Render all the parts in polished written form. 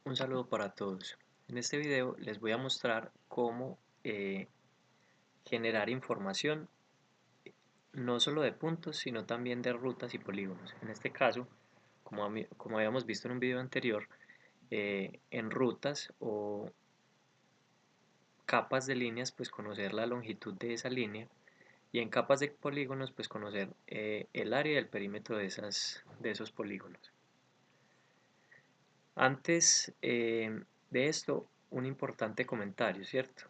Un saludo para todos. En este video les voy a mostrar cómo generar información no solo de puntos, sino también de rutas y polígonos. En este caso, como habíamos visto en un video anterior, en rutas o capas de líneas, pues conocer la longitud de esa línea, y en capas de polígonos, pues conocer el área y el perímetro de esos polígonos. Antes de esto, un importante comentario, ¿cierto?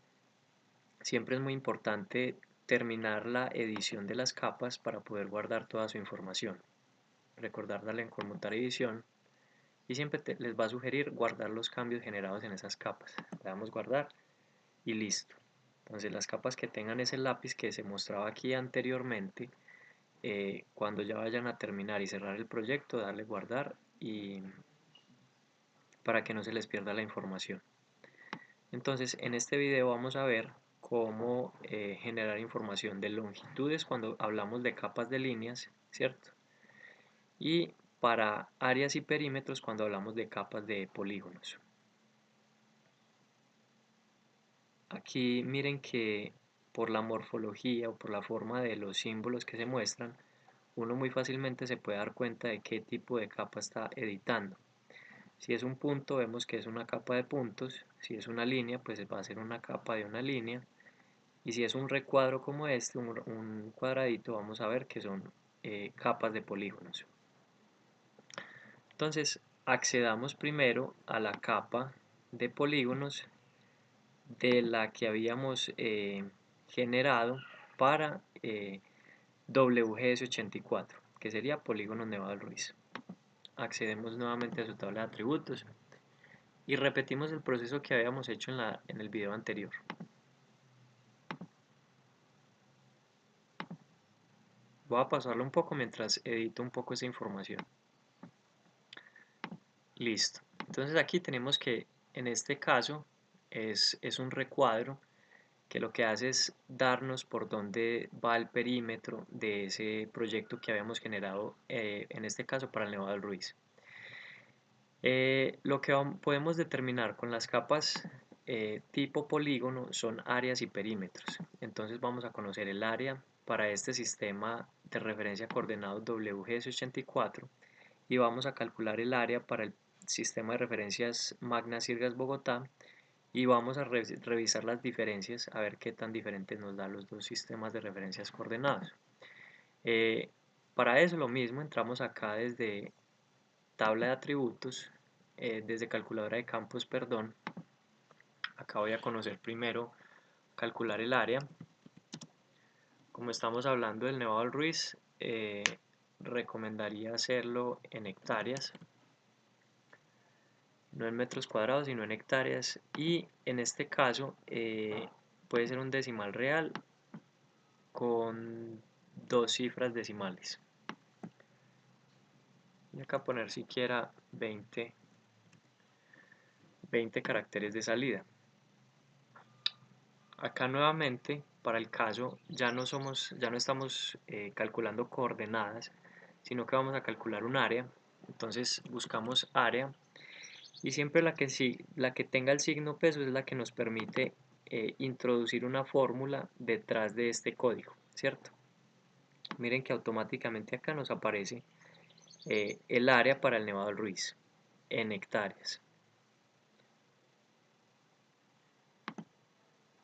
Siempre es muy importante terminar la edición de las capas para poder guardar toda su información. Recordar darle en conmutar edición y siempre les va a sugerir guardar los cambios generados en esas capas. Le damos guardar y listo. Entonces las capas que tengan ese lápiz que se mostraba aquí anteriormente, cuando ya vayan a terminar y cerrar el proyecto, darle guardar y para que no se les pierda la información. Entonces, en este video vamos a ver cómo generar información de longitudes cuando hablamos de capas de líneas, ¿cierto? Y para áreas y perímetros cuando hablamos de capas de polígonos. Aquí miren que por la morfología o por la forma de los símbolos que se muestran, uno muy fácilmente se puede dar cuenta de qué tipo de capa está editando. Si es un punto, vemos que es una capa de puntos. Si es una línea, pues va a ser una capa de una línea. Y si es un recuadro como este, un cuadradito, vamos a ver que son capas de polígonos. Entonces, accedamos primero a la capa de polígonos de la que habíamos generado para WGS84, que sería Polígono Nevado del Ruiz. Accedemos nuevamente a su tabla de atributos y repetimos el proceso que habíamos hecho en el video anterior. Voy a pasarlo un poco mientras edito un poco esa información. Listo. Entonces aquí tenemos que en este caso es un recuadro que lo que hace es darnos por dónde va el perímetro de ese proyecto que habíamos generado, en este caso para el Nevado del Ruiz. Lo que podemos determinar con las capas tipo polígono son áreas y perímetros. Entonces vamos a conocer el área para este sistema de referencia coordenado WGS84 y vamos a calcular el área para el sistema de referencias Magna Sirgas Bogotá y vamos a revisar las diferencias a ver qué tan diferentes nos dan los dos sistemas de referencias coordenados. Para eso lo mismo, entramos acá desde tabla de atributos, desde calculadora de campos, perdón. Acá voy a conocer primero calcular el área. Como estamos hablando del Nevado del Ruiz, recomendaría hacerlo en hectáreas, no en metros cuadrados, sino en hectáreas. Y en este caso puede ser un decimal real con dos cifras decimales. Y acá poner siquiera 20 caracteres de salida. Acá nuevamente, para el caso, ya no estamos calculando coordenadas, sino que vamos a calcular un área. Entonces buscamos área y siempre la que tenga el signo peso es la que nos permite introducir una fórmula detrás de este código, ¿cierto? Miren que automáticamente acá nos aparece el área para el Nevado del Ruiz en hectáreas.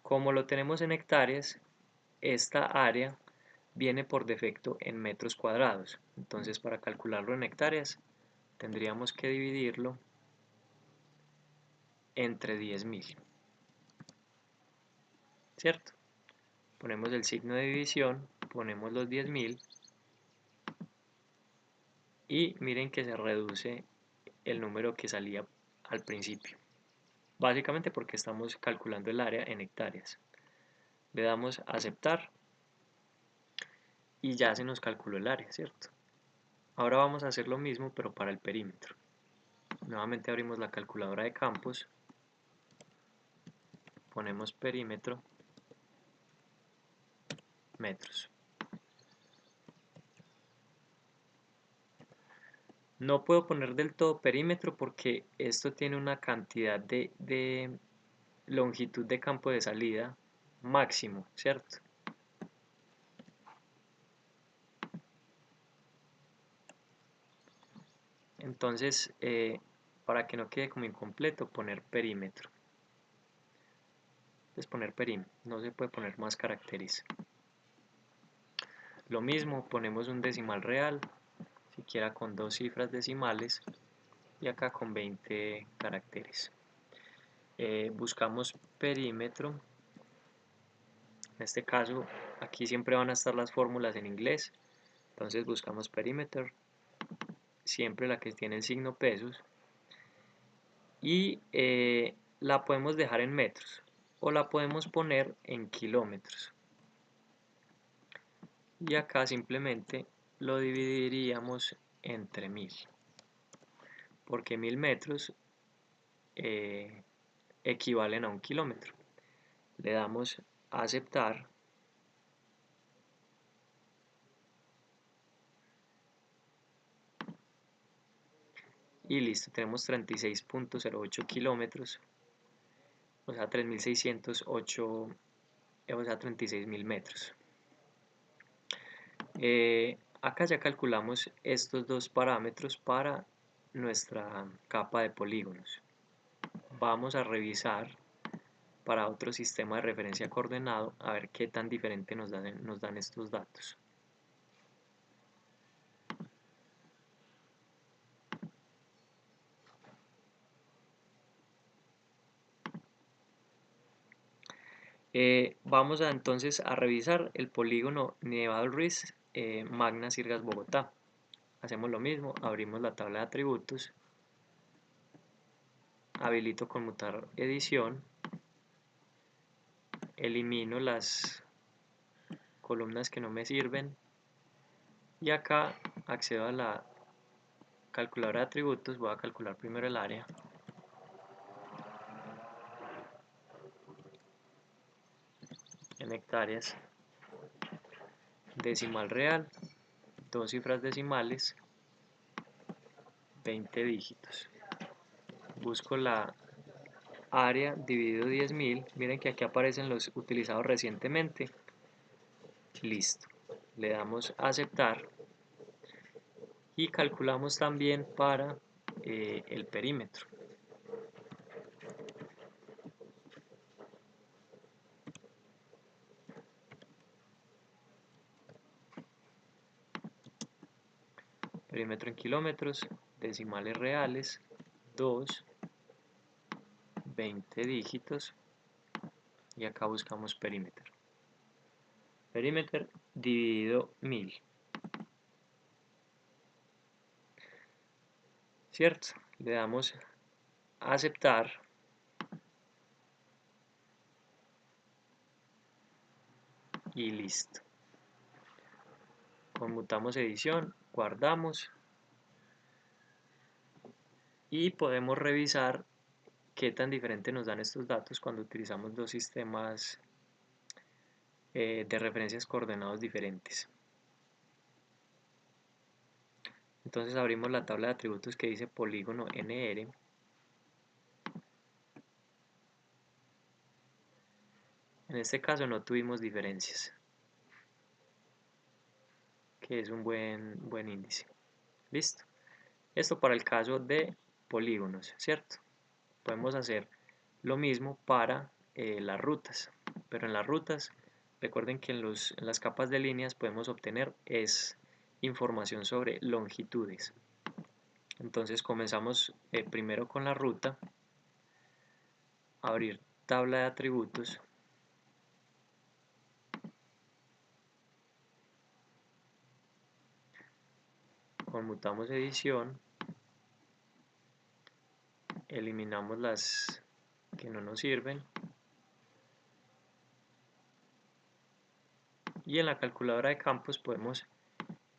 Como lo tenemos en hectáreas, esta área viene por defecto en metros cuadrados. Entonces, para calcularlo en hectáreas, tendríamos que dividirlo entre 10.000, ¿cierto? Ponemos el signo de división, ponemos los 10.000 y miren que se reduce el número que salía al principio. Básicamente porque estamos calculando el área en hectáreas. Le damos a aceptar y ya se nos calculó el área, ¿cierto? Ahora vamos a hacer lo mismo pero para el perímetro. Nuevamente abrimos la calculadora de campos, ponemos perímetro, metros. No puedo poner del todo perímetro porque esto tiene una cantidad de longitud de campo de salida máximo, ¿cierto? Entonces, para que no quede como incompleto, poner perímetro. Es poner perim, no se puede poner más caracteres. Lo mismo, ponemos un decimal real, siquiera con 2 cifras decimales, y acá con 20 caracteres. Buscamos perímetro. En este caso, aquí siempre van a estar las fórmulas en inglés. Entonces buscamos perímetro, siempre la que tiene el signo pesos. Y la podemos dejar en metros o la podemos poner en kilómetros. Y acá simplemente lo dividiríamos entre 1000. Porque 1000 metros equivalen a 1 kilómetro. Le damos a aceptar. Y listo, tenemos 36.08 kilómetros, o sea 3608, o sea 36.000 metros. Acá ya calculamos estos dos parámetros para nuestra capa de polígonos. Vamos a revisar para otro sistema de referencia coordenado a ver qué tan diferente nos dan estos datos. Vamos entonces a revisar el polígono Nevado del Ruiz, Magna Sirgas Bogotá. Hacemos lo mismo, abrimos la tabla de atributos, habilito conmutar edición, elimino las columnas que no me sirven y acá accedo a la calculadora de atributos. Voy a calcular primero el área. En hectáreas, decimal real, 2 cifras decimales, 20 dígitos. Busco la área dividido 10.000. Miren que aquí aparecen los utilizados recientemente. Listo. Le damos a aceptar y calculamos también para el perímetro. Perímetro en kilómetros, decimales reales, 2, 20 dígitos y acá buscamos perímetro. Perímetro dividido 1000. ¿Cierto? Le damos a aceptar y listo. Conmutamos edición, guardamos y podemos revisar qué tan diferente nos dan estos datos cuando utilizamos dos sistemas de referencias coordenados diferentes. Entonces abrimos la tabla de atributos que dice polígono NR. En este caso no tuvimos diferencias, que es un buen índice. Listo. Esto para el caso de polígonos, ¿cierto? Podemos hacer lo mismo para las rutas, pero en las rutas recuerden que en las capas de líneas podemos obtener información sobre longitudes. Entonces comenzamos primero con la ruta, abrir tabla de atributos, conmutamos edición, eliminamos las que no nos sirven y en la calculadora de campos podemos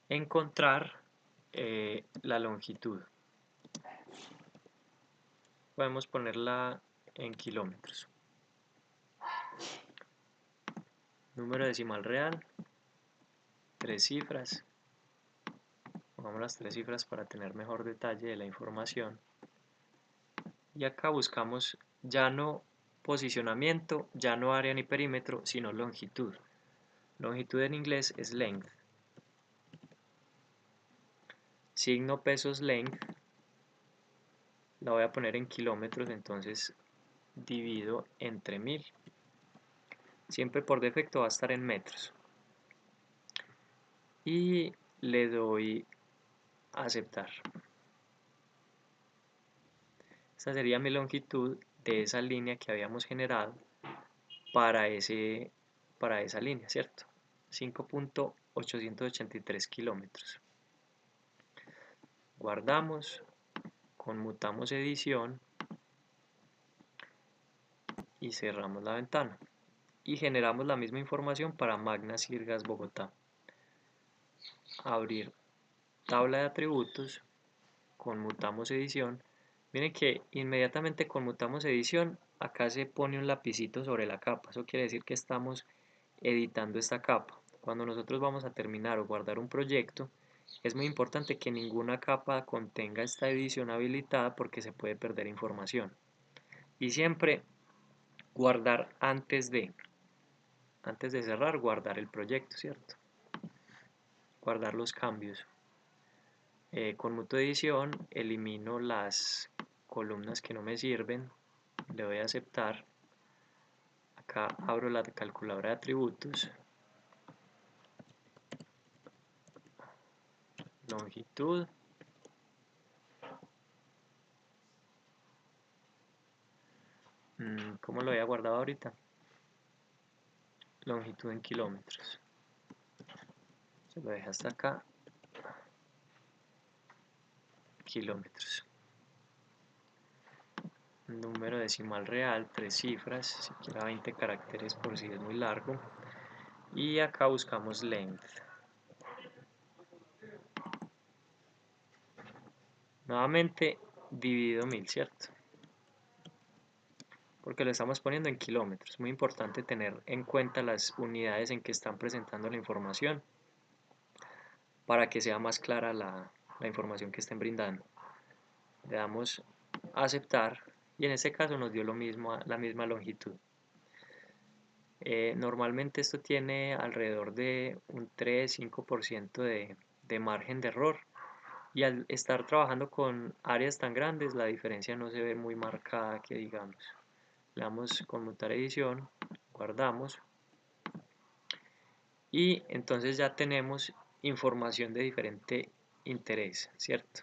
encontrar la longitud. Podemos ponerla en kilómetros. Número decimal real, 3 cifras, pongamos las 3 cifras para tener mejor detalle de la información. Y acá buscamos ya no posicionamiento, ya no área ni perímetro, sino longitud. Longitud en inglés es length. Signo pesos length, la voy a poner en kilómetros, entonces divido entre 1000. Siempre por defecto va a estar en metros. Y le doy a aceptar. Esta sería mi longitud de esa línea que habíamos generado para esa línea, ¿cierto? 5.883 kilómetros. Guardamos, conmutamos edición y cerramos la ventana. Y generamos la misma información para Magna Sirgas Bogotá. Abrir tabla de atributos, conmutamos edición. Miren que inmediatamente conmutamos edición, acá se pone un lapicito sobre la capa. Eso quiere decir que estamos editando esta capa. Cuando nosotros vamos a terminar o guardar un proyecto, es muy importante que ninguna capa contenga esta edición habilitada porque se puede perder información. Y siempre guardar antes de cerrar, guardar el proyecto, ¿cierto? Guardar los cambios. Conmuto edición, elimino las columnas que no me sirven, le doy a aceptar. Acá abro la calculadora de atributos, longitud, ¿cómo lo había guardado ahorita? Longitud en kilómetros. Se lo deja hasta acá, kilómetros. Número decimal real, 3 cifras, siquiera 20 caracteres por si es muy largo. Y acá buscamos length. Nuevamente dividido 1000, ¿cierto? Porque lo estamos poniendo en kilómetros. Muy importante tener en cuenta las unidades en que están presentando la información para que sea más clara la información que estén brindando. Le damos a aceptar y en este caso nos dio lo mismo, la misma longitud. Normalmente esto tiene alrededor de un 3-5% de margen de error, y al estar trabajando con áreas tan grandes la diferencia no se ve muy marcada, que digamos. Le damos conmutar edición, guardamos y entonces ya tenemos información de diferente interés, ¿cierto?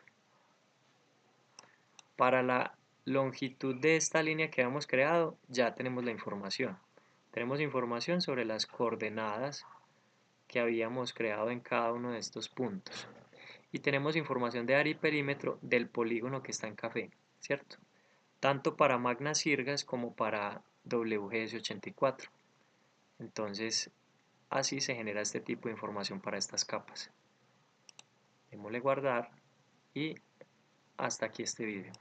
Para la longitud de esta línea que hemos creado ya tenemos la información. Tenemos información sobre las coordenadas que habíamos creado en cada uno de estos puntos. Y tenemos información de área y perímetro del polígono que está en café, ¿cierto? Tanto para Magna Sirgas como para WGS84. Entonces, así se genera este tipo de información para estas capas. Démosle guardar y hasta aquí este video.